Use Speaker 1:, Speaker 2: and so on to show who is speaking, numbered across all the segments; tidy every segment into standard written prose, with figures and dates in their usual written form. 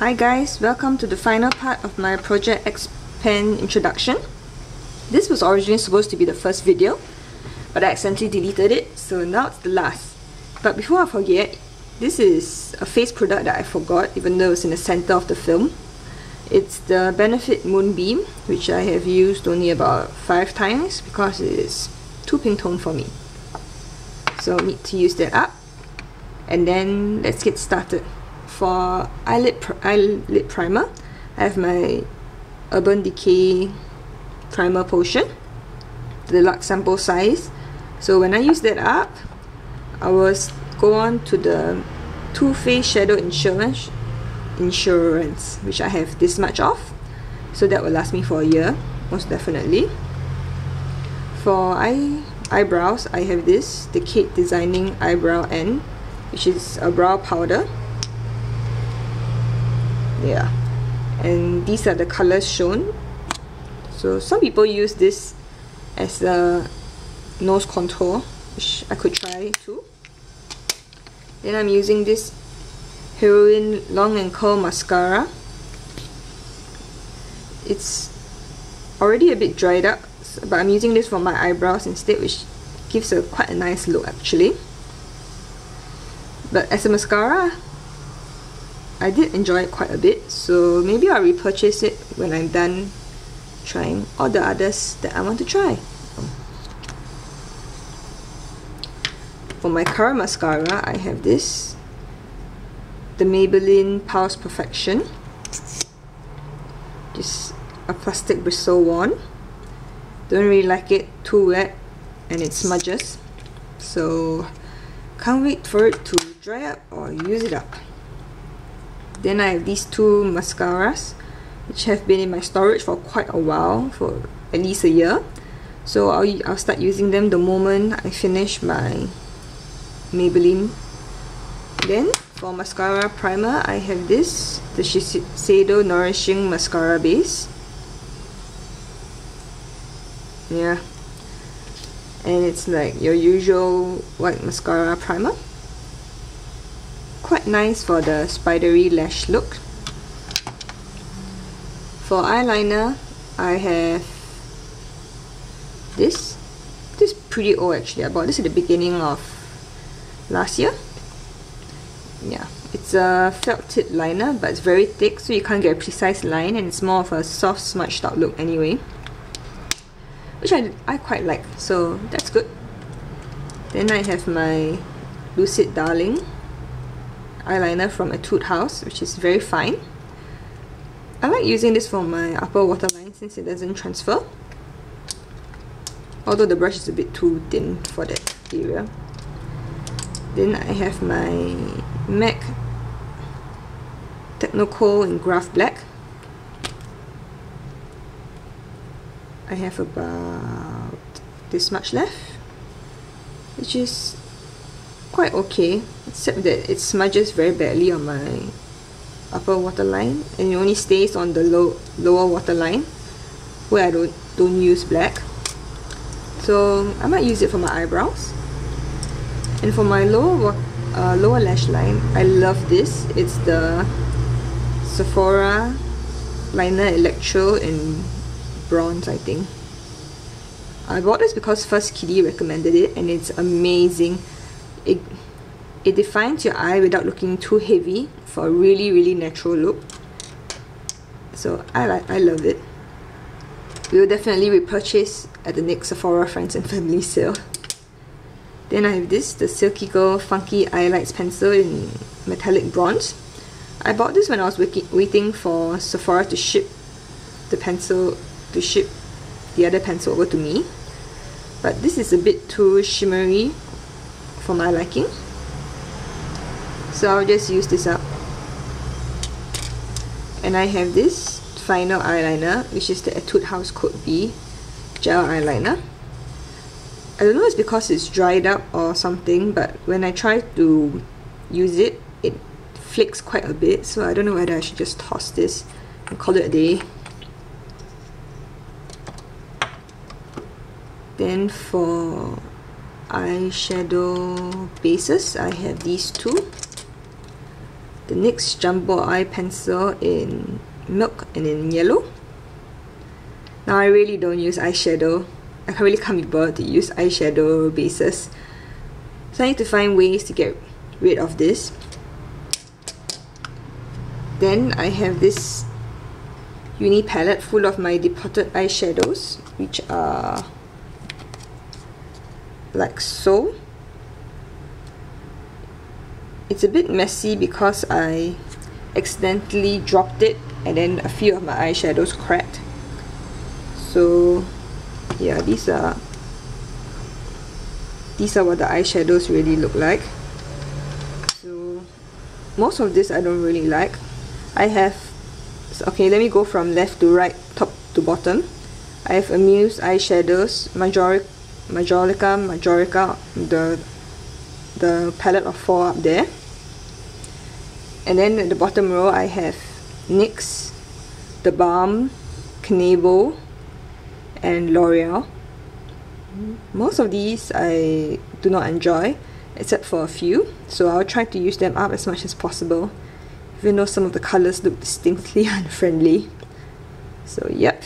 Speaker 1: Hi guys, welcome to the final part of my Project X Pen introduction. This was originally supposed to be the first video, but I accidentally deleted it, so now it's the last. But before I forget, this is a face product that I forgot, even though it's in the center of the film. It's the Benefit Moonbeam, which I have used only about 5 times because it is too pink tone for me. So I need to use that up, and then let's get started. For eyelid primer, I have my Urban Decay primer potion, the deluxe sample size. So when I use that up, I will go on to the Too Faced Shadow Insurance, which I have this much of, so that will last me for a year, most definitely. For eyebrows, I have this, the Kate Designing Eyebrow N, which is a brow powder. Yeah, and these are the colors shown. So some people use this as a nose contour, which I could try too. Then I'm using this Heroine Long and Curl Mascara. It's already a bit dried up, but I'm using this for my eyebrows instead, which gives quite a nice look actually. But as a mascara, I did enjoy it quite a bit, so maybe I'll repurchase it when I'm done trying all the others that I want to try. For my current mascara, I have this, the Maybelline Pulse Perfection. Just a plastic bristle wand. Don't really like it too wet and it smudges, so can't wait for it to dry up or use it up. Then I have these two mascaras, which have been in my storage for quite a while, for at least a year. So I'll start using them the moment I finish my Maybelline. Then for mascara primer, I have this, the Shiseido Nourishing Mascara Base. Yeah, and it's like your usual white mascara primer. Quite nice for the spidery lash look. For eyeliner, I have this. This is pretty old actually. I bought this at the beginning of last year. Yeah, it's a felt tip liner, but it's very thick, so you can't get a precise line, and it's more of a soft smudged out look anyway, which I quite like, so that's good. Then I have my Lucid Darling eyeliner from Etude House, which is very fine. I like using this for my upper waterline since it doesn't transfer, although the brush is a bit too thin for that area. Then I have my MAC Technicolor in Graph Black. I have about this much left, which is quite okay, except that it smudges very badly on my upper waterline, and it only stays on the lower waterline where I don't use black. So I might use it for my eyebrows. And for my lower lash line, I love this. It's the Sephora Liner Electro in bronze, I think. I bought this because First Kitty recommended it, and it's amazing. It defines your eye without looking too heavy for a really natural look. So I love it. We will definitely repurchase at the next Sephora Friends and Family sale. Then I have this, the Silky Girl Funky Eyelights Pencil in metallic bronze. I bought this when I was waiting for Sephora to ship the other pencil over to me. But this is a bit too shimmery for my liking, so I'll just use this up. And I have this final eyeliner, which is the Etude House Code B gel eyeliner. I don't know if it's because it's dried up or something, but when I try to use it, it flakes quite a bit, so I don't know whether I should just toss this and call it a day. Then for eyeshadow bases, I have these two, the NYX Jumbo Eye Pencil in milk and in yellow. Now I really don't use eyeshadow. I really can't be bothered to use eyeshadow bases. So I need to find ways to get rid of this. Then I have this uni palette full of my depotted eyeshadows, which are like so. It's a bit messy because I accidentally dropped it and then a few of my eyeshadows cracked. So yeah, these are what the eyeshadows really look like. So most of this I don't really like. I have, okay, let me go from left to right, top to bottom. I have Amuse eyeshadows, Majolica, the palette of 4 up there. And then at the bottom row I have NYX, The Balm, Knabo, and L'Oreal. Most of these I do not enjoy, except for a few, so I'll try to use them up as much as possible, even though some of the colours look distinctly unfriendly. So yep.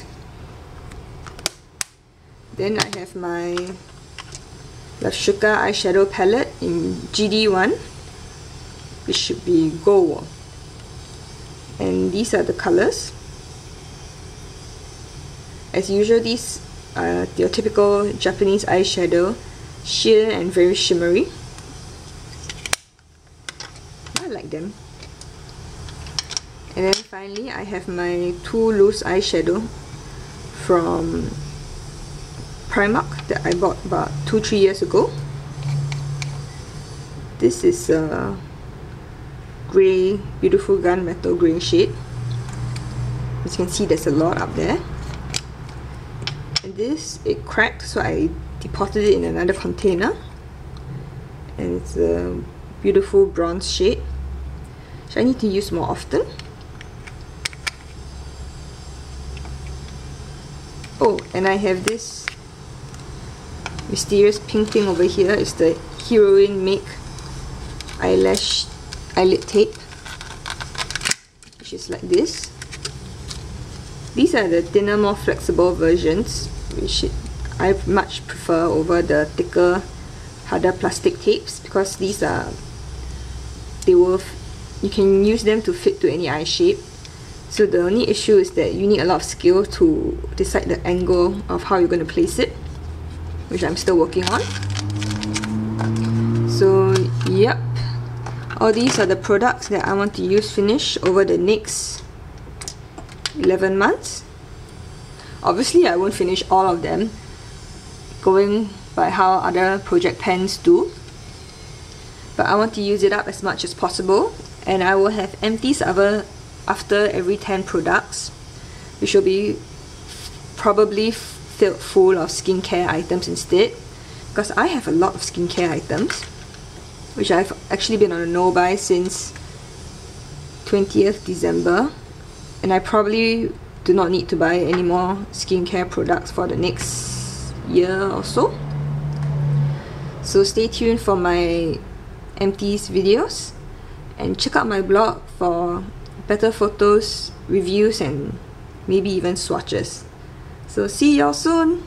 Speaker 1: Then I have my Love Sugar eyeshadow palette in GD1, which should be gold. And these are the colours. As usual, these are your typical Japanese eyeshadow, sheer and very shimmery. I like them. And then finally, I have my Too Loose eyeshadow from Primark that I bought about 2-3 years ago. This is a grey, beautiful gunmetal grey shade. As you can see, there's a lot up there. And this, it cracked, so I depotted it in another container. And it's a beautiful bronze shade, which I need to use more often. Oh, and I have this mysterious pink thing over here. It's the Heroine Make eyelid tape, which is like this. These are the thinner, more flexible versions, which I much prefer over the thicker, harder plastic tapes, because these are, you can use them to fit to any eye shape. So the only issue is that you need a lot of skill to decide the angle of how you're going to place it, which I'm still working on. So yep, all these are the products that I want to use finish over the next 11 months. Obviously I won't finish all of them, going by how other project pens do, but I want to use it up as much as possible, and I will have empties after every 10 products, which will be probably filled full of skincare items instead, because I have a lot of skincare items, which I've actually been on a no-buy since 20th December, and I probably do not need to buy any more skincare products for the next year or so. So stay tuned for my empties videos, and check out my blog for better photos, reviews, and maybe even swatches. So see y'all soon!